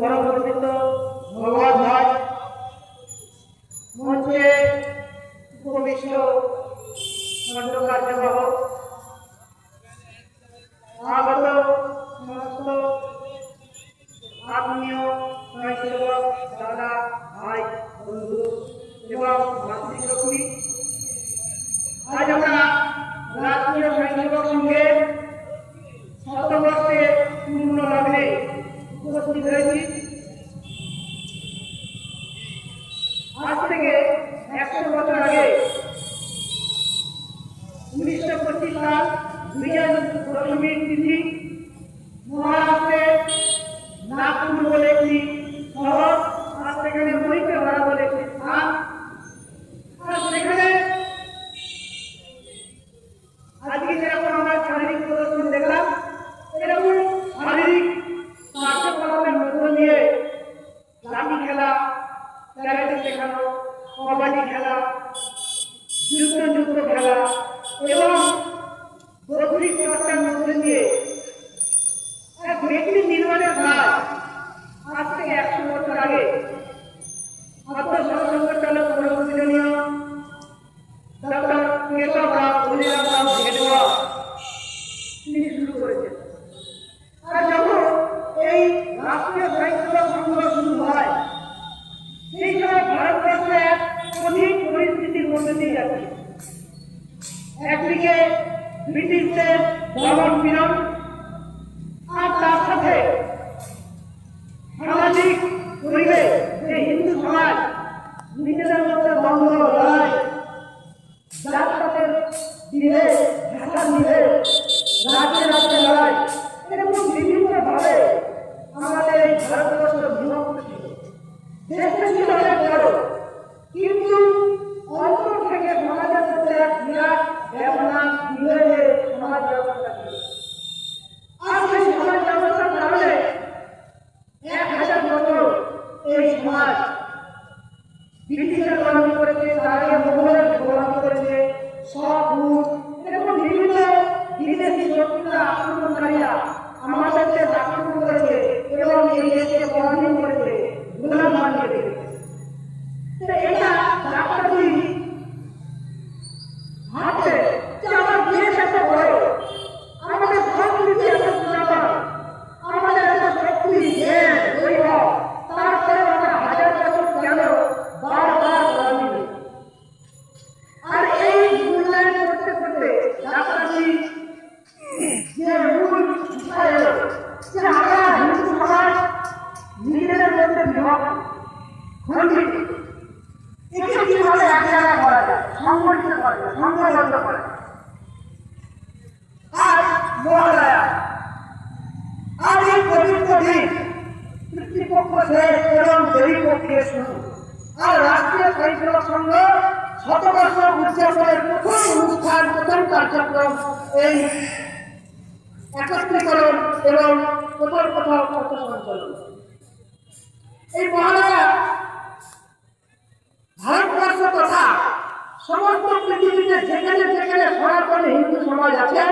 পরমপবিত্র ভগবত ভাই মঞ্চে উপবিষ্ট কার্যবাহক আগত সমস্ত আত্মীয় স্বয়ংসেবক দাদা ভাই বন্ধু এবং মাতৃশক্তি, আজ আমরা রাষ্ট্রীয় স্বয়ংসেবক সংঘের শতবর্ষের পূর্ণ লগ্নে উপস্থিত হয়েছি। আজ থেকে 100 বছর আগে 1925 সাল বিজয় দশমীর তিথি মহারাষ্ট্রের নাগপুর বলে একটি শহর, আর সেখানে মহিষাদল বলে একটি স্থান, আর সেখানে আজকে যেরকম আমরা শারীরিক প্রদর্শন দেখলাম, এরকম শারীরিক কার্যকলাপের মধ্য দিয়ে লাঠি খেলা, ক্যারাটে শেখানো, কবাডি খেলা, যুদ্ধ খেলা এবং বৌদ্ধিক চর্চার মধ্যে দিয়ে এক ব্যক্তি নির্মাণের কাজ আজ থেকে 100 বছর আগে আত্মসংগঠনচালক পরমপূজনীয় ডক্টর কেশব রাও হরিরাম ভেটুয়া তিনি শুরু করেছেন। আর যখন এই রাষ্ট্রীয় স্বয়ংসেবক সংঘ শুরু হয়, সেই সময় ভারতবর্ষ এক কঠিন পরিস্থিতির মধ্যে দিয়ে যাচ্ছে। একদিকে ব্রিটিশদের দমন পীড়ন, আর তার সাথে সামাজিক পরিবেশ, যে হিন্দু সমাজ নিজেদের মধ্যে দ্বন্দ্ব, লড়াই, জাতপাতের দিলে ভাষা দিলে রাজ্যে রাজ্যে লড়াই, এরকম বিভিন্নভাবে আমাদের এই ভারতবর্ষ বিভক্ত ছিল। দেশটা ছিল অনেক বড়, কিন্তু অন্তর থেকে সমাজের মধ্যে এক বিরাট ব্যবধান বিভেদে সমাজ ব্যবস্থা ছিল। আর সেই সমাজ ব্যবস্থার কারণে 1000 বছর এই সমাজ ব্রিটিশের গোলামি করেছে, তার আগে মোগলের গোলামি করেছে, এরকম বিভিন্ন বিদেশি শক্তিরা আক্রমণকারীরা আমাদের দেশ আক্রমণ করেছে এবং এই দেশকে পরাধীন করেছে, গোলাম বানিয়ে রেখেছে। এটা ডাক্তারজি ভাবছে যে আমার দেশ এত বড়, আমাদের সংস্কৃতি এত পুরাতন, আমাদের এত শক্তি, জ্ঞান, বৈভব, তারপরে আমরা 1000 বছর কেন বারবার গোলামি করি? আর এই মূল্যায়ন করতে করতে ডাক্তারজি যে মূল বিষয় হলো যে আমরা হিন্দু সমাজ নিজেদের মধ্যে বিভক্ত, খণ্ডিত, একে কিভাবে এক জায়গায় করা যায়, সংগঠিত করা যায়, সংঘবদ্ধ করা যায়। আজ মহালয়া, আজ এই পবিত্র দিন পিতৃপক্ষ শেষ এবং দেবীপক্ষের শুরু, আর রাষ্ট্রীয় স্বয়ংসেবক সংঘ শতবর্ষ উদযাপনের প্রথম অনুষ্ঠান, প্রথম কার্যক্রম এই একত্রীকরণ এবং কোথাও কোথাও পথ সঞ্চালন। এই মহালয়া ভারতবর্ষ তথা সমস্ত পৃথিবীতে যেখানে যেখানে সনাতন হিন্দু সমাজ আছে,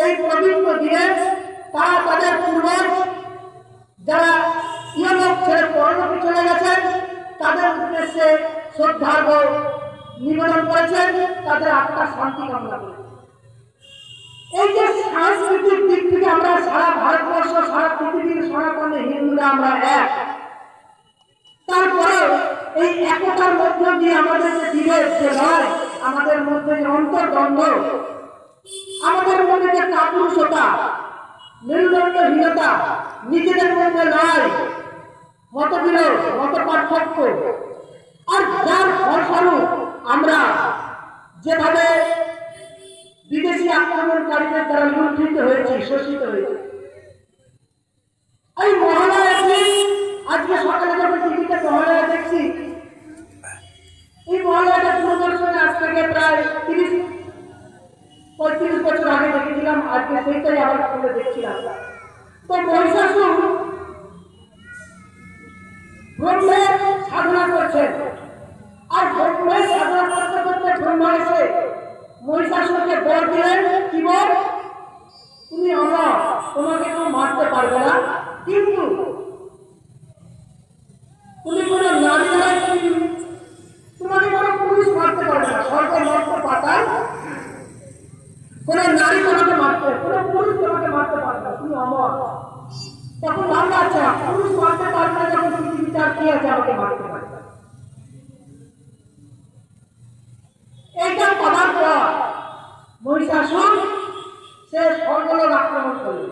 এই পবিত্র দিনে তারা তাদের পূর্বজ যারা ইহলোক ছেড়ে পরলোকে চলে গেছেন তাদের উদ্দেশ্যে শ্রদ্ধার্ঘ নিবেদন করেছেন, তাদের আত্মার শান্তি কামনা করেছেন। এই যে সাংস্কৃতিক দিক থেকে আমরা সারা ভারতবর্ষ, সারা পৃথিবীর সনাতন হিন্দুরা আমরা এক, তারপরে এই একতার মধ্য দিয়ে আমাদের যে বিভেদ, যে লড়াই, আমাদের মধ্যে যে অন্তর্দ্বন্দ্ব, আমাদের মধ্যে যে কাপুরুষতা, মেরুদণ্ডহীনতা, নিজেদের মধ্যে লড়াই, মতবিরোধ, মত পার্থক্য, আর যার ফলস্বরূপ আমরা যেভাবে বিদেশি আক্রমণকারীদের দ্বারা লুণ্ঠিত হয়েছি, শোষিত হয়েছি। এই মহালয়া দিন আজকে সকালে যখন টিভিতে মহালয়া দেখছি, এই মহালয়াটা দূরদর্শনে আজ থেকে প্রায় 30-35 বছর আগে দেখেছিলাম, আজকে সেইটাই আবার ফোনে দেখছিলাম। তো মহিষাসুর ব্রহ্মের সাধনা করছেন, আর ব্রহ্মের সাধনা করতে করতে ব্রহ্মা এসে মহিষাসুরকে বর দিলেন, কি বল? তুমি অমর, তোমাকে কেউ মারতে পারবে না, কিন্তু কোন নারী তোমাকে মারতে, কোন পুরুষ তোমাকে মারতে পারবে না, তুমি অমর। তখন ভাবনা আছে পুরুষ মারতে পারবে না, যখন পৃথিবীতে আর কি আছে আমাকে মারতে পারবে। এইটা পাওয়ার পর মহিষাসুর সে স্বর্গলোক আক্রমণ করল।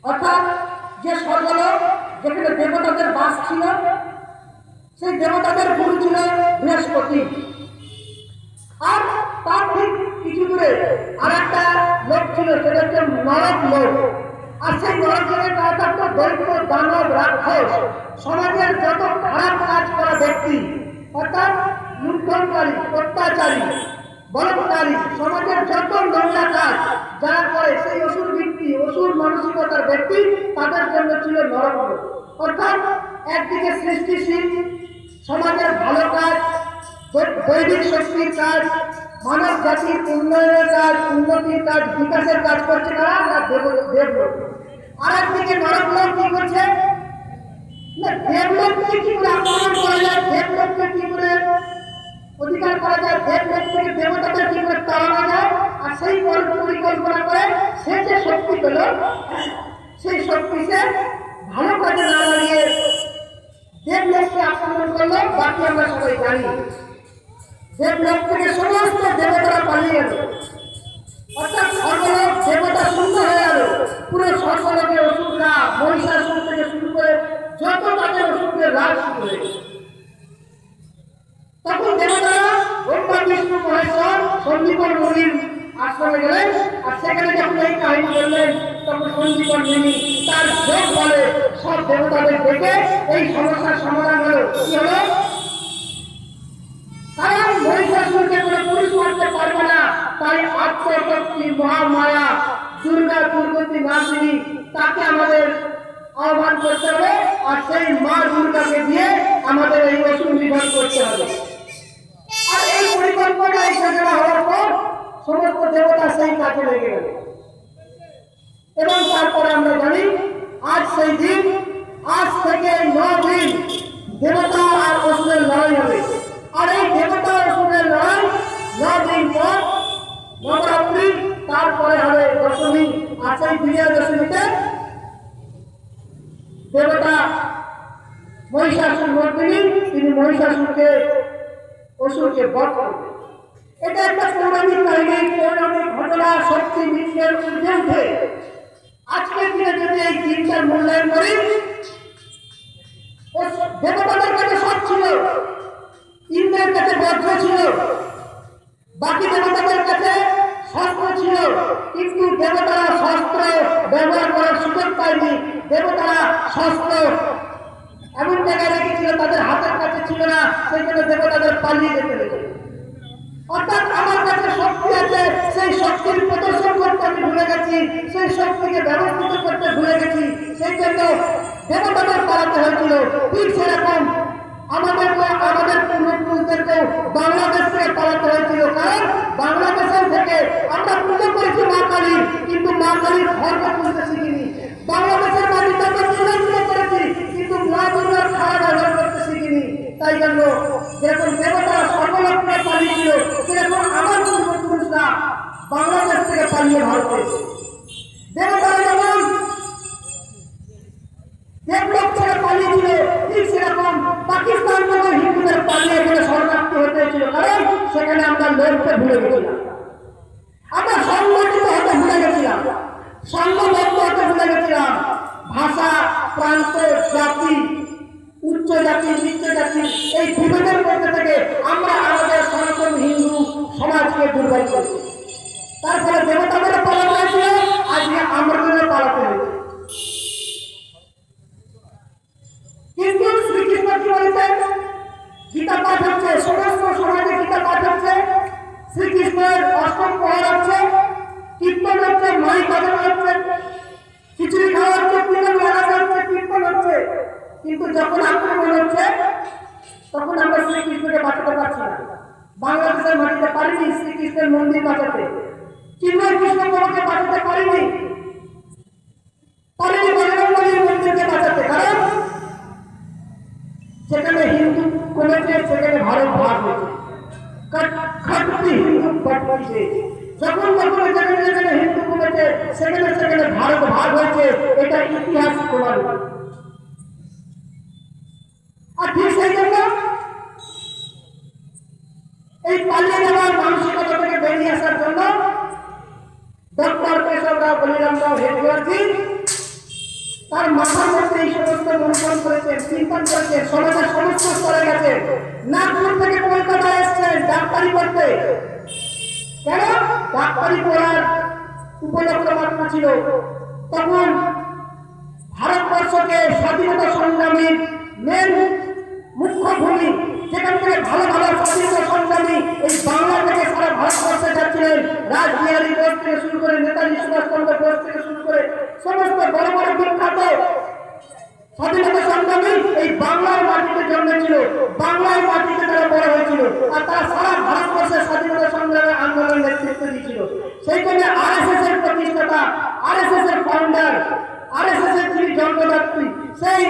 অর্থাৎ যে স্বর্গলোক যেখানে দেবতাদের বাস ছিল, সেই দেবতাদের গুরু ছিল বৃহস্পতি। আর তার ঠিক কিছু দূরে আর একটা লোক ছিল, সেটা হচ্ছে নরক লোক। আর সেই নরক লোকের কাজ থাকতো দৈত্য, দানব, রাক্ষস, সমাজের যত খারাপ কাজ করা ব্যক্তি, অর্থাৎ লুণ্ঠনকারী, অত্যাচারী, বলৎকারী, সমাজের যত নোংরা কাজ যারা করে, সেই অসুর ব্যক্তি, অসুর মানসিকতার ব্যক্তি, তাদের জন্য ছিল নরক লোক। অর্থাৎ একদিকে সৃষ্টিশীল সমাজের ভালো কাজ, দৈবিক শক্তির কাজ, মানব জাতির উন্নয়নের কাজ, উন্নতির কাজ, বিকাশের কাজ করছে তারা, না দেবলোক। আর একদিকে নরক লোক কি করছে, না দেবলোককে কি করে আক্রমণ করা যায়, দেবলোককে কি করে অধিকার করা যায়, দেবলোক থেকে দেবতাদের কি করে তাড়ানো যায়, আর সেই পরিকল্পনা করে সে যে শক্তি পেল, সেই শক্তি সে ভালো কাজে না লাগিয়ে দেবলোককে আক্রমণ করলো। বাকি আমরা সবাই জানি দেবলোক থেকে সমস্ত দেবতারা পালিয়ে গেল। অর্থাৎ স্বর্গলোক দেবতা শূন্য হয়ে গেল। পুরো স্বর্গলোকে অসুররা, মহিষাসুর থেকে শুরু করে যত তাদের অসুরদের রাজ শুরু হয়ে গেল। তখন দেবতারা ব্রহ্মা, বিষ্ণু, মহেশ্বর সন্দীপন মুনির আশ্রমে গেলেন। আর সেখানে যখন এই কাহিনী বললেন, তখন সন্দীপন মুনি তার যোগ বলে সব দেবতাদের দেখে এই সমস্যার সমাধান হলো। কি হলো? কারণ মহিষাসুরকে কোনো পুরুষ মারতে পারবে না, তাই আত্মশক্তি, মহামায়া, দুর্গা, দুর্গতি, নাসিনী, তাকে আমাদের আহ্বান করতে হবে। আর সেই মা দুর্গাকে দিয়ে আমাদের এই অসুর নিধন করতে হবে। আর এই পরিকল্পনা এই ঘটনা হওয়ার পর সমস্ত দেবতা সেই কাজে লেগে গেল। এবং তারপরে আমরা জানি আজ সেই দিন, আজ থেকে 9 দিন দেবতা আর অসুরের লড়াই হবে। আর এই দেবতা অসুরের লড়াই 9 দিন পর নবরাত্রি, তারপরে হবে দশমী। আর সেই বিজয়া দশমীতে দেবতা মহিষাসুর মর্দিনী, তিনি মহিষাসুরকে, অসুরকে বধ করবে। এটা একটা পৌরাণিক কাহিনী, পৌরাণিক ঘটনা, শক্তি মিথ্যের ঊর্ধ্বে উঠে। আজকের দিনে যদি এই দিনটার মূল্যায়ন করি, দেবতাদের কাছে সব ছিল, ইন্দ্রের কাছে বজ্র ছিল, বাকি দেবতাদের কাছে শস্ত্র ছিল, কিন্তু দেবতারা শস্ত্র ব্যবহার করার সুযোগ পায়নি। দেবতারা শস্ত্র এমন জায়গায় রেখেছিল, তাদের হাতের কাছে ছিল না, সেই জন্য দেবতাদের পালিয়ে যেতে হয়েছে। অর্থাৎ আমার কাছে শক্তি আছে, সেই শক্তির প্রদর্শন করতে আমি ভুলে গেছি, সেই শক্তিকে ব্যবস্থিত করতে ভুলে গেছি, সেই জন্য দেবতাদের পালাতে হয়েছিল। ঠিক সেরকম আমাদের পূর্বপুরুষদেরকেও বাংলাদেশ থেকে পালাতে হয়েছিল। কারণ বাংলাদেশের থেকে আমরা পুজো করেছি মা কালী, কিন্তু মা কালীর ধর্ম পুজোতে শিখিনি। বাংলাদেশের মাটিতে আমরা পুজো করেছি, কিন্তু মা দুর্গার খারাপ ব্যবহার করতে শিখিনি। তাই জন্য যেরকম দেবতারা সর্বলক্ষে পালিয়েছিল, সেরকম আমার পূর্বপুরুষরা বাংলাদেশ থেকে পালিয়ে ভারতে। দেবতারা যেমন দেবলোক ছেড়ে পালিয়েছিল, ঠিক সেরকম পাকিস্তান থেকে হিন্দুদের পালিয়ে এখানে শরণার্থী হতে হয়েছিল। কারণ সেখানে আমরা লড়তে ভুলে গেছিলাম, আমরা সংগঠিত হতে ভুলে গেছিলাম, সংঘবদ্ধ হতে ভুলে গেছিলাম। ভাষা, প্রান্ত, জাতি, উচ্চ জাতি, নিচ্চ জাতি, এই বিভেদের মধ্যে থেকে আমরা আমাদের সনাতন হিন্দু সমাজকে দুর্বল করেছি। তারপরে দেবতাদের পালাতে হয়েছিল, আজকে আমাদের পালাতে হয়েছে। কিন্তু শ্রীকৃষ্ণ কি বলেছেন? গীতা পাঠ হচ্ছে, সমস্ত সমাজে গীতা পাঠ হচ্ছে, শ্রীকৃষ্ণের অষ্টম প্রহর হচ্ছে, কীর্তন হচ্ছে, মাই বাজানো হচ্ছে, খিচুড়ি খাওয়া হচ্ছে, কীর্তন বাজানো হচ্ছে, কীর্তন হচ্ছে। কিন্তু যখন আক্রমণ হচ্ছে, তখন আমরা শ্রীকৃষ্ণকে বাঁচাতে পারছি না। বাংলাদেশের মাটিতে পারিনি শ্রীকৃষ্ণের মন্দির বাঁচাতে, চিন্ময় কৃষ্ণ তোমাকে বাঁচাতে পারিনি, বজরঙ্গবলীর মন্দিরকে বাঁচাতে। কারণ সেখানে হিন্দু কমেছে, সেখানে ভারত ভাগ হয়েছে। খটটি হিন্দু পটটি যখন যেখানে আসছে, এটা ইতিহাস প্রমাণ। আর ঠিক সেই জন্য এই পালিয়ে যাওয়ার মানসিকতা থেকে বেরিয়ে আসার জন্য ডক্টর কেশবরাও বলিরামরাও হেডওয়ার্জি তার মাথার মধ্যে এই সমস্ত মন্থন করেছেন, চিন্তন করেছেন, সমাজের সমস্ত স্তরে গেছেন। নাগপুর থেকে কলকাতায় এসছেন ডাক্তারি করতে। কেন? ডাক্তারি পড়ার উপলক্ষ মাত্র ছিল। তখন ভারতবর্ষকে স্বাধীনতা সংগ্রামীর মেন মুখ্য ভূমি, যেখান থেকে ভালো ভালো স্বাধীনতা সংগ্রামী এই বাংলা থেকে সারা ভারতবর্ষে যাচ্ছিলেন। রাসবিহারী বোস থেকে শুরু করে নেতাজি সুভাষচন্দ্র বোস থেকে শুরু করে সমস্ত বড় বড় বিখ্যাত স্বাধীনতা সংগ্রামী এই বাংলার মাটিতে জন্মেছিল, বাংলার মাটিতে তারা বড় হয়েছিল, আর তারা সারা ভারতবর্ষের স্বাধীনতা সংগ্রামের আন্দোলনের নেতৃত্ব দিয়েছিল। সেই জন্য আরএসএস এর প্রতিষ্ঠাতা, আরএসএস এর ফাউন্ডার, আরএসএস এর যিনি জন্মদাত্রী সেই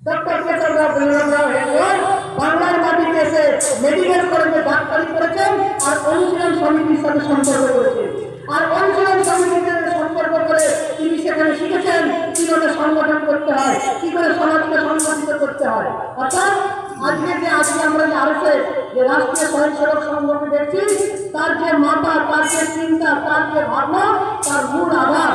ডক্টর কেশবরাও বলিরামরাও হেডওয়ার্জি বাংলার মাটিতে এসে মেডিকেল কলেজে ডাক্তারি করেছেন আর অনুশীলন সমিতির সাথে সম্পর্ক করেছেন। আর অনুশীলন সমিতিতে সম্পর্ক করে তিনি সেখানে শিখেছেন কিভাবে সংগঠন করতে হয়, কি করে সমাজকে সংগঠিত করতে হয়। অর্থাৎ আজকে আমরা যে আরএসএস যে রাষ্ট্রীয় স্বয়ংসেবক সংঘকে দেখছি, তার যে মাথা, তার যে চিন্তা, তার যে ভাবনা, তার মূল আধার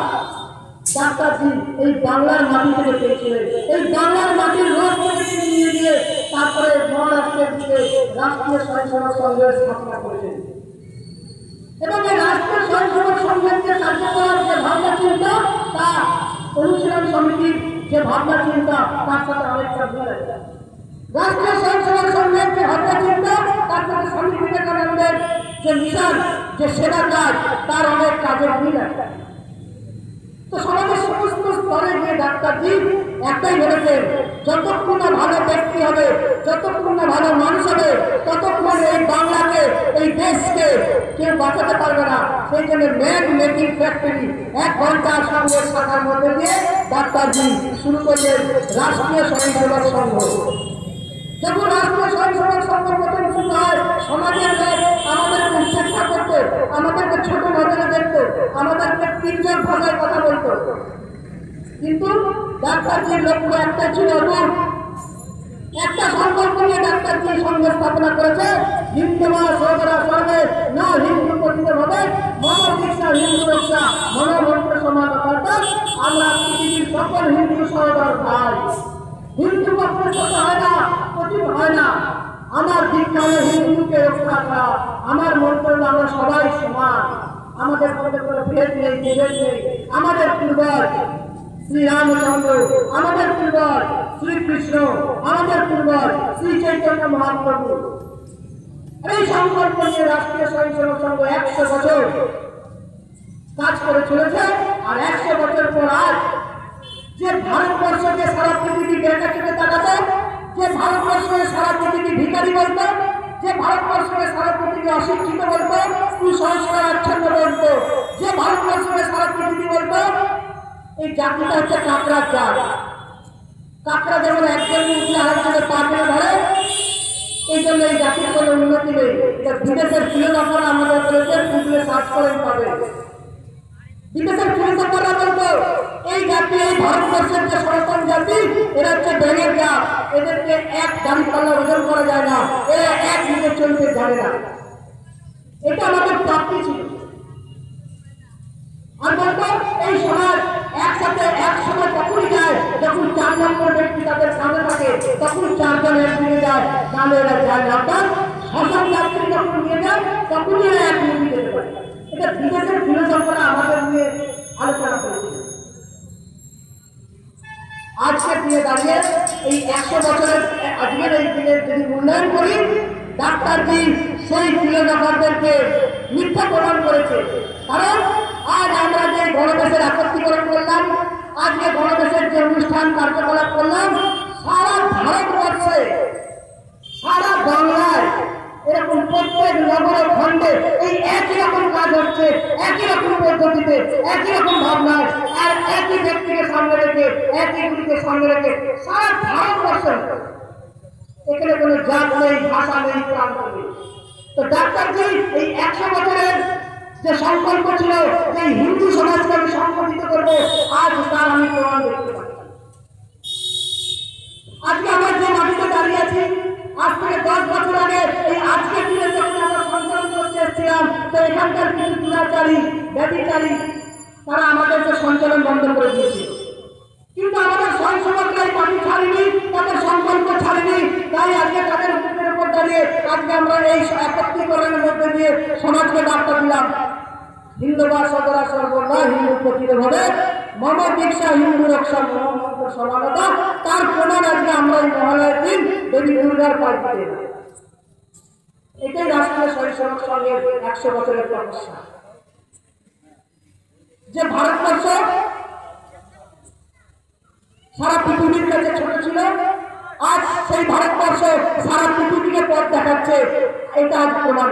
ডাক্তারজি এই বাংলার মাটি থেকে পেয়েছিলেন। এই বাংলার মাটির রস থেকে তিনি নিয়ে গিয়ে তারপরে মহারাষ্ট্রের দিকে রাষ্ট্রীয় স্বয়ংসেবক সংঘের স্থাপনা করেছেন। এবং এই রাষ্ট্রীয় স্বয়ংসেবক সংঘের যে কার্যকলাপ, যে ভাবনা চিন্তা, তা অনুশীলন সমিতির যে ভাবনা চিন্তা তার সাথে অনেকটা মিল আছে। রাষ্ট্রীয় স্বয়ংসেবক সংঘের যে ভাবনা চিন্তা তার সাথে স্বামী বিবেকানন্দের যে মিশন, যে সেবা কাজ, তার অনেক কাজের মিল আছে। তো সমাজের সমস্ত স্তরে গিয়ে ডাক্তারজি একটাই বলেছেন, যতক্ষণ না ভালো ব্যক্তি হবে, যতক্ষণ না ভালো মানুষ হবে, ততক্ষণ এই বাংলাকে, এই দেশকে কেউ বাঁচাতে পারবে না। সেই জন্য ম্যান মেকিং ফ্যাক্টরি 1 ঘন্টার সঙ্গে শাখার মধ্যে দিয়ে ডাক্তারজি শুরু করলেন রাষ্ট্রীয় স্বয়ংসেবক সংঘ। যখন রাষ্ট্রীয় স্বয়ংসেবক সংঘ প্রথম শুরু হয়, সমাজের লোক আমাদেরকে উপেক্ষা করতো, আমাদেরকে ছোট নজরে দেখতো, আমাদেরকে তির্যক ভাষায় কথা বলতো। কিন্তু ডাক্তারজির লক্ষ্য একটা ছিল, একটা সংকল্প নিয়ে ডাক্তারজি সংঘ স্থাপনা করেছে, হিন্দুমা সহোদরা সর্বে না হিন্দু পতিত ভাবে মম দীক্ষা হিন্দু রক্ষা মনোমন্ত্র সমাজ। অর্থাৎ আমরা পৃথিবীর সকল হিন্দু সহোদর ভাই। হিন্দু কখনো ছোট হয় না, কঠিন হয় না। আমার দীক্ষা হলো হিন্দুকে রক্ষা করা, আমার মন্ত্র হলো আমরা সবাই সমান, আমাদের মধ্যে কোনো ভেদ নেই, বিভেদ নেই। আমাদের পূর্বজ শ্রী রামচন্দ্র, আমাদের পূর্বজ শ্রীকৃষ্ণ, আমাদের পূর্বজ শ্রী চৈতন্য মহাপ্রভু। এই সংকল্প নিয়ে রাষ্ট্রীয় স্বয়ংসেবক সংঘ 100 বছর কাজ করে চলেছে। আর 100 বছর পর আজ যে ভারতবর্ষকে সারা পৃথিবী বেটা চোখে তাকাতো, যে ভারতবর্ষকে সারা পৃথিবী ভিখারি বলতো, যে ভারতবর্ষকে সারা পৃথিবী অশিক্ষিত বলতো, কুসংস্কার আচ্ছন্ন বলতো, যে ভারতবর্ষকে সারা পৃথিবী বলতো এই জাতিটা হচ্ছে কাঁকড়ার জাত। কাঁকড়া যেমন একজন উঠলে আরেকজনের পা টেনে ধরে, এই জন্য এই জাতির কোনো উন্নতি নেই। এটা বিদেশের ফিলোসফাররা আমাদের বলেছে, গুগলে সার্চ করেন পাবে। বিদেশের ফিলোসফাররা বলতো এই জাতি, এই ভারতবর্ষের যে সনাতন জাতি, এরা হচ্ছে ব্যাঙের জাত, এদেরকে এক দাঁড়িপাল্লা ওজন করা যায় না, এরা এক দিকে চলতে জানে না। এটা আমাদের প্রাপ্তি ছিল। আর বলতো এই সমাজ একসাথে একসময় তখনই যায় যখন 4 নম্বর ব্যক্তি তাদের সামনে থাকে, তখন 4 জন একদিকে যায়, নাহলে এরা যায় না। অর্থাৎ শাসন যাত্রী যখন নিয়ে যায় তখনই এরা এক দিকে যেতে পারে। এটা বিদেশের ফিলোসফাররা আমাদের নিয়ে আলোচনা করেছিল। আজকের দিনে দাঁড়িয়ে এই 100 বছরের আজকের এই দিনের যদি মূল্যায়ন করি, ডাক্তারজি সেই ফিলোসফারদেরকে মিথ্যা প্রমাণ করেছে। কারণ আজ আমরা যে গণদেশের একত্রীকরণ করলাম, আজকে গণদেশের যে অনুষ্ঠান কার্যকলাপ করলাম, সারা ভারতবর্ষে, সারা বাংলায় এরকম প্রত্যেক নগর খণ্ডে এই একই রকম কাজ হচ্ছে, একই রকম পদ্ধতিতে, একই রকম ভাবনায়, আর একই ব্যক্তিকে সামনে রেখে, একই গুলিকে সামনে রেখে সারা ভারতবর্ষে। এখানে কোনো জাত নেই, ভাষা নেই, প্রান্ত নেই। তো ডাক্তারজি এই 100 বছরের যে সংকল্প ছিল যে হিন্দু সমাজকে আমি সংগঠিত করবো, আজ তার আমি প্রমাণ দেখতে পাচ্ছি। আজকে আমরা যে মাটিতে দাঁড়িয়ে আছি, আজ থেকে 10 বছর আগে এই আজকের দিনে যখন আমরা সঞ্চালন করতে এসেছিলাম, তো এখানকার কিছু দুরাচারী ব্যভিচারী তারা আমাদেরকে সঞ্চালন বন্ধ করে দিয়েছিল। কিন্তু আমাদের স্বয়ংসেবকরা এই মাটি ছাড়েনি, তাদের সংকল্প ছাড়েনি। তাই আজকে তাদের মুখের উপর দাঁড়িয়ে আজকে আমরা এই একত্রীকরণের মধ্যে দিয়ে সমাজকে বার্তা দিলাম, হিন্দুবা সদরা সর্বদা হিন্দু প্রতিরোধে মম দীক্ষা হিন্দু রক্ষা মহামন্ত্র সমানতা। তার প্রমাণ আজকে আমরা এই মহালয়ের দিন দেবী দুর্গার পাঠ দিতে। এটাই রাষ্ট্রীয় স্বয়ংসেবক সংঘের 100 বছরের তপস্যা। যে ভারতবর্ষ সারা পৃথিবীর কাছে ছোট ছিল, আজ সেই ভারতবর্ষ সারা পৃথিবীকে পথ দেখাচ্ছে। এটা আজ প্রমাণ।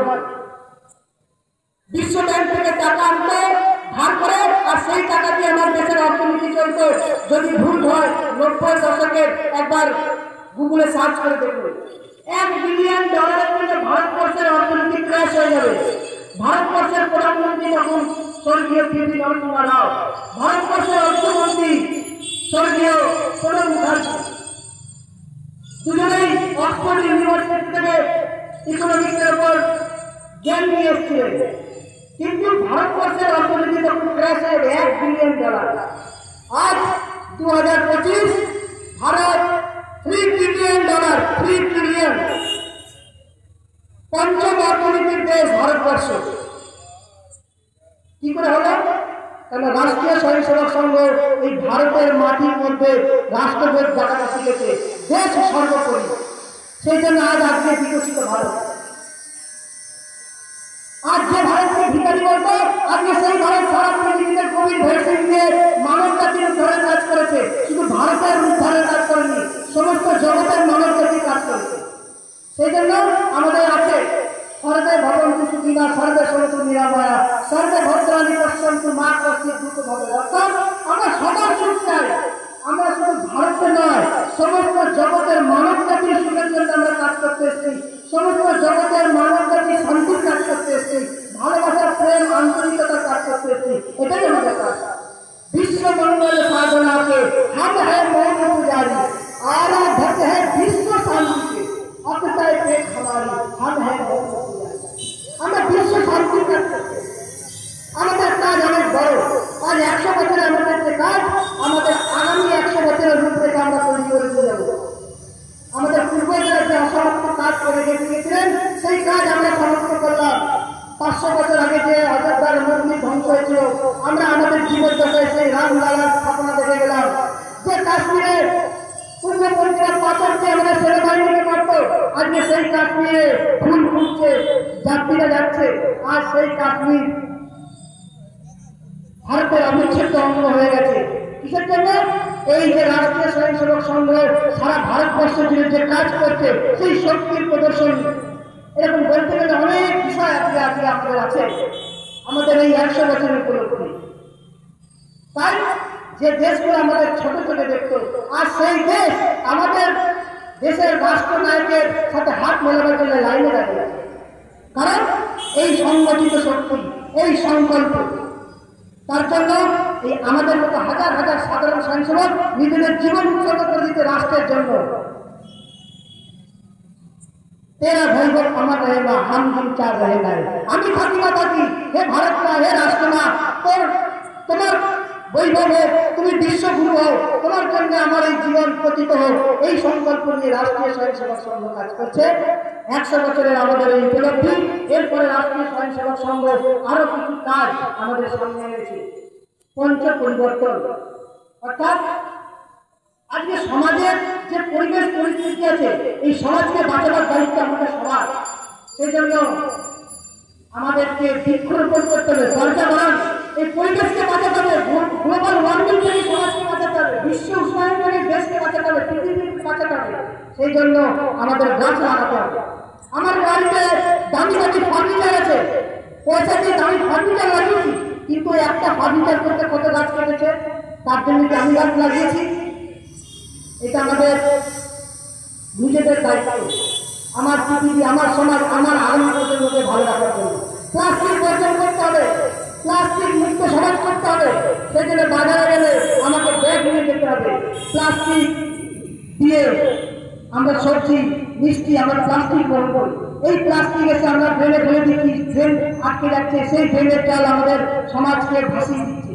বিশ্ব ব্যাংক থেকে টাকা আনতো ধার করে, আর সেই টাকা দিয়ে আমার দেশের অর্থনীতি চলতো। যদি ভুল হয় 90 দশকের একবার গুগলে সার্চ করে দেখুন, $1 বিলিয়ন জন্য ভারতবর্ষের অর্থনীতি ক্র্যাশ হয়ে যাবে। ভারতবর্ষের প্রধানমন্ত্রী তখন স্বর্গীয় পিভি নরসিংহ রাও, ভারতবর্ষের অর্থমন্ত্রী স্বর্গীয় প্রণব মুখার্জি, দুজনেই অক্সফোর্ড ইউনিভার্সিটি থেকে ইকোনমিক্সের উপর জ্ঞান নিয়ে এসেছিলেন। কিন্তু ভারতবর্ষের অর্থনীতি তখন ক্র্যাশ হয়ে $1 বিলিয়ন। আজ 2025 ভারত $3 ট্রিলিয়ন, 3 ট্রিলিয়ন পঞ্চম অর্থনীতির দেশ ভারতবর্ষ। কি করে হলো? কেন রাষ্ট্রীয় স্বয়ংসেবক সংঘ এই ভারতের মাটির মধ্যে রাষ্ট্রবোধ জায়গাটা শিখেছে, দেশ সর্বোপরি। সেই জন্য আজ আজকে বিকশিত ভারত। আজ যে ভারতকে ভিখারি বলতো, আজকে সেই ভারত সারা পৃথিবীতে কোভিড ভ্যাকসিন দিয়ে মানব জাতির উদ্ধারের কাজ করেছে। শুধু ভারতের উদ্ধারের কাজ করেনি, সমস্ত জগতের মানব জাতির কাজ করেছে। সেই জন্য আমাদের আছে সর্বে ভবন্তু সুখিনা সর্বে সন্তু নিরাময়া সর্বে ভদ্রাণী পশ্যন্তু মা কশ্চিৎ দুঃখে ভবে। অর্থাৎ আমরা সবার সুখ চাই। আমরা শুধু ভারতে নয়, সমস্ত জগতের মানব জাতির সুখের জন্য আমরা কাজ করতে এসেছি। সমস্ত জগতের মানব জাতির শান্তির কাজ করতে এসেছি, ভালোবাসা, প্রেম, আন্তরিকতার কাজ করতে এসেছি। এটাই আমাদের কাজ। বিশ্ব মঙ্গল সাধনাকে हम है मौन पुजारी, आराधक है विश्व शांति के, अतः एक हमारी हम है मौन पुजारी। আমরা বিশ্ব শান্তির কাজ করতে, আমাদের কাজ অনেক বড়। আজ 100 বছরের আমাদের যে কাজ, আমাদের আগামী 100 বছরের রূপরেখা আমরা তৈরি করে দিয়ে যাবো। আমাদের পূর্বজরা যে অসমাপ্ত কাজ করে গিয়েছিলেন, সেই কাজ আমরা সমাপ্ত করলাম। 500 বছর আগে যে অযোধ্যার মন্দির ধ্বংস হয়েছিল, আমরা আমাদের জীবদ্দশায় সেই রামলালার স্থাপনা দেখে গেলাম। যে কাশ্মীরে পূর্বপন্থীরা পাথরকে আমাদের সেনাবাহিনীকে মারত, আজকে সেই কাশ্মীরে ফুল ফুটছে, যাত্রীরা যাচ্ছে। আজ সেই কাশ্মীর ভারতের অবিচ্ছেদ্য অঙ্গ হয়ে গেছে। কিসের জন্য? এই যে রাষ্ট্রীয় স্বয়ংসেবক সংঘ সারা ভারতবর্ষ জুড়ে যে কাজ করছে, সেই শক্তির প্রদর্শন। এরকম বলতে গেলে অনেক বিষয় আজকে আজকে আমাদের আছে, আমাদের এই 100 বছরের উপলব্ধি। তাই যে দেশগুলো আমাদের ছোট ছোট দেখতো, আর সেই দেশ আমাদের দেশের রাষ্ট্রনায়কের সাথে হাত মেলাবার জন্য লাইনে দাঁড়িয়ে আছে। কারণ এই সংগঠিত শক্তি, এই সংকল্প, তার জন্য এই আমাদের মতো হাজার হাজার সাধারণ স্বয়ংসেবক নিজেদের জীবন উৎসর্গ করে দিতে রাষ্ট্রের জন্য। তেরা ভৈবব আমার রহেগা, হাম চার রহেগা। আমি থাকি না থাকি, হে ভারত মা, হে রাষ্ট্র মা, তোমার বৈভবে তুমি বিশ্বগুরু হও, তোমার জন্য আমার এই জীবন পতিত হোক। এই সংকল্প নিয়ে রাষ্ট্রীয় স্বয়ংসেবক সংঘ কাজ করছে। 100 বছরের আমাদের এই উপলব্ধি। এরপরে রাষ্ট্রীয় স্বয়ংসেবক সংঘ আরো কিছু কাজ আমাদের সামনে এনেছে। পঞ্চ পরিবর্তন, অর্থাৎ আজকে সমাজের যে পরিবেশ পরিস্থিতি আছে, এই সমাজকে বাঁচাবার দায়িত্ব আমাদের সবার। সেই জন্য আমাদেরকে বৃক্ষরোপণ করতে হবে, দরজা বাড়ান, এই পরিবেশকে বাঁচাতে হবে। গ্লোবাল ওয়ার্মিং থেকে সমাজকে বাঁচাতে হবে, বিশ্ব উষ্ণায়ন থেকে দেশকে বাঁচাতে হবে, পৃথিবীকে বাঁচাতে হবে। সেই জন্য আমাদের গাছ লাগাতে হবে। আমার বাড়িতে দামি দামি ফার্নিচার আছে, পয়সা দিয়ে দামি ফার্নিচার লাগিয়েছি, কিন্তু একটা ফার্নিচার করতে কত গাছ কেটেছে, তার জন্য কি আমি গাছ লাগিয়েছি? এটা আমাদের নিজেদের দায়িত্ব। আমার পৃথিবী, আমার সমাজ, আমার আগামী প্রজন্মকে ভালো রাখার জন্য। প্লাস্টিক বর্জন করতে হবে, প্লাস্টিক মুক্ত সমাজ করতে হবে। সেখানে বাজারে গেলে আমাকে ব্যাগ নিয়ে যেতে হবে। প্লাস্টিক দিয়ে আমরা সবজি মিষ্টি আমরা প্লাস্টিক গ্রহণ করি, এই প্লাস্টিক এসে আমরা ড্রেনে ফেলে দিচ্ছি, ড্রেন আটকে যাচ্ছে, সেই ড্রেনের জল আমাদের সমাজকে ভাসিয়ে দিচ্ছে।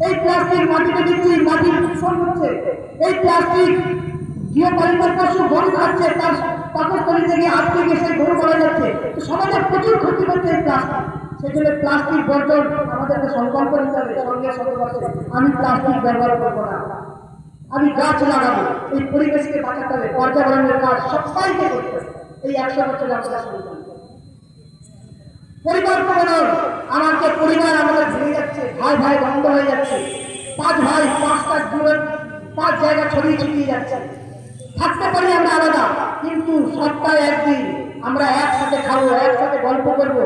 এই প্লাস্টিক মাটিতে দিচ্ছি, মাটি দূষণ হচ্ছে। এই প্লাস্টিক গৃহপালিত পশু গরু খাচ্ছে, তার পাকস্থলী থেকে আটকে গিয়ে সেই গরু মারা যাচ্ছে। সমাজে প্রচুর ক্ষতি করছে এই প্লাস্টিক। সেজন্য প্লাস্টিক বর্জন আমাদেরকে সংকল্প নিতে হবে। সঙ্গে শতবর্ষে আমি প্লাস্টিক ব্যবহার করবো না, আমি গাছ লাগাবো, এই পরিবেশকে বাঁচাতে হবে, পর্যাবরণের কাজ সবাইকে করতে হবে। এই 100 বছরে আমরা শুরু করি পরিবার প্রবণন। আমাকে পরিবার আমাদের ভেঙে যাচ্ছে, ভাই ভাই বন্ধ হয়ে যাচ্ছে, 5 ভাই 5টা দূরে 5 জায়গা ছড়িয়ে ছিটিয়ে যাচ্ছে। থাকতে পারি আমরা আলাদা, কিন্তু সপ্তাহে একদিন আমরা একসাথে খাবো, একসাথে গল্প করবো।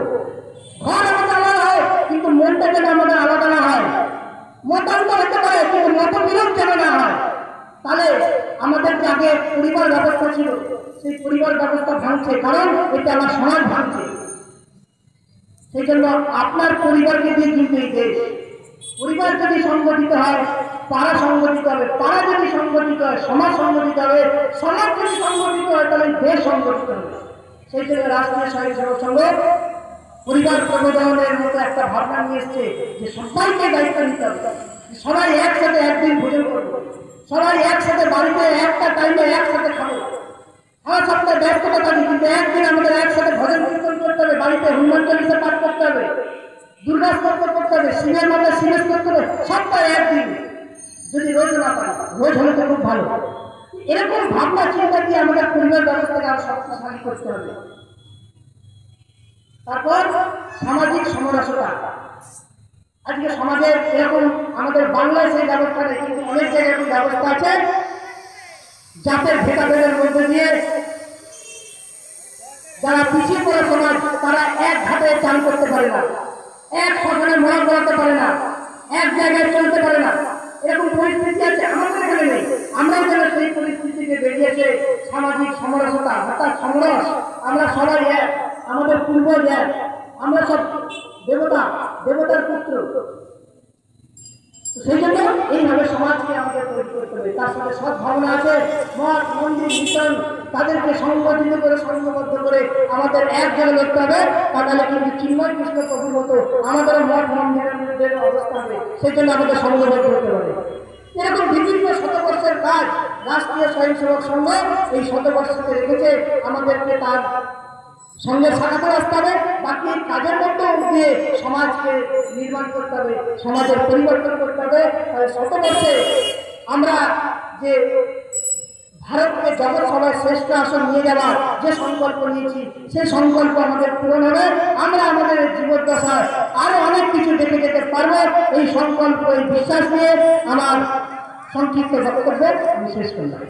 ঘর আমাদের আলাদা হয়, কিন্তু মনটা যেন আমাদের আলাদা না হয়। মতান্তর হতে পারে, কিন্তু মতবিরোধ যেন না হয়। তাহলে আমাদের যে আগে পরিবার ব্যবস্থা ছিল, সেই পরিবার ব্যবস্থা ভাঙছে, কারণ এটা আমার সমাজ ভাঙছে। সেই জন্য আপনার পরিবারকে দিয়ে কিন্তু এই দেশ। পরিবার যদি সংগঠিত হয়, পাড়া সংগঠিত হবে, পাড়া যদি সংগঠিত হয়, সমাজ সংগঠিত হবে, সমাজ যদি সংগঠিত হয়, তাহলে দেশ সংগঠিত হবে। সেই জন্য রাষ্ট্রীয় স্বয়ংসেবক সংঘ পরিবার প্রবর্তনের মতো একটা ভাবনা নিয়ে এসছে যে সবাইকে দায়িত্ব নিতে হবে, সবাই একসাথে একদিন ভোজন করবো, সবাই একসাথে বাড়িতে একটা টাইমে একসাথে খাবো। আমার সপ্তাহে ব্যস্ততা থাকি, কিন্তু একদিন আমাদের একসাথে ভজন কীর্তন করতে হবে, বাড়িতে হনুমান চল্লিশা পাঠ করতে হবে, দুর্গা স্তোত্র করতে হবে, শিবের মধ্যে শিবের করতে হবে। সপ্তাহে একদিন, যদি রোজ না পারি, রোজ হলে তো খুব ভালো। এরকম ভাবনা চিন্তা দিয়ে আমাদের পরিবার ব্যবস্থাকে আরো শক্তিশালী করতে হবে। তারপর সামাজিক সমরসতা। আজকে সমাজের এরকম আমাদের বাংলায় সেই ব্যবস্থা নেই, কিন্তু অনেক জায়গায় এরকম ব্যবস্থা আছে। জাতের ভেদাভেদের মধ্যে দিয়ে যারা পিছিয়ে পড়া সমাজ, তারা এক ঘাটে চান করতে পারে না, এক শ্মশানে মরা করাতে পারে না, এক জায়গায় চলতে পারে না। এরকম পরিস্থিতি আছে, আমাদের এখানে নেই। আমরাও যেন সেই পরিস্থিতিকে বেরিয়েছে সামাজিক সমরসতা, অর্থাৎ সমরস। আমরা সবাই এক, আমাদের পূর্বজ এক, আমরা সব দেবতা, দেবতার পুত্র। সেই জন্য এইভাবে সমাজকে আমাদের তৈরি করতে হবে। তার সাথে সৎ ভাবনা আছে, মঠ মন্দির মিশন, তাদেরকে সংগঠিত করে সংঘবদ্ধ করে আমাদের এক জায়গায় লড়তে হবে। তাহলে কিন্তু চিন্ময় কৃষ্ণ প্রভুর মতো আমাদের মঠ মন্দিরের অবস্থা হবে। সেই জন্য আমাদের সংঘবদ্ধ হতে হবে। এরকম বিভিন্ন শতবর্ষের কাজ রাষ্ট্রীয় স্বয়ংসেবক সংঘ এই শতবর্ষকে রেখেছে। আমাদেরকে তার সঙ্গে সাকাতে আসতে হবে। বাকি কাজের মধ্যে দিয়ে সমাজকে নির্মাণ করতে হবে, সমাজের পরিবর্তন করতে হবে। শতবর্ষে আমরা যে ভারতকে জগৎ সভায় শ্রেষ্ঠ আসন নিয়ে যাওয়ার যে সংকল্প নিয়েছি, সেই সংকল্প আমাদের পূরণ হবে। আমরা আমাদের জীবদ্দশায় আরো অনেক কিছু দেখে যেতে পারবো। এই সংকল্প, এই বিশ্বাস নিয়ে আমার সংক্ষিপ্ত বক্তব্য আমি শেষ করলাম।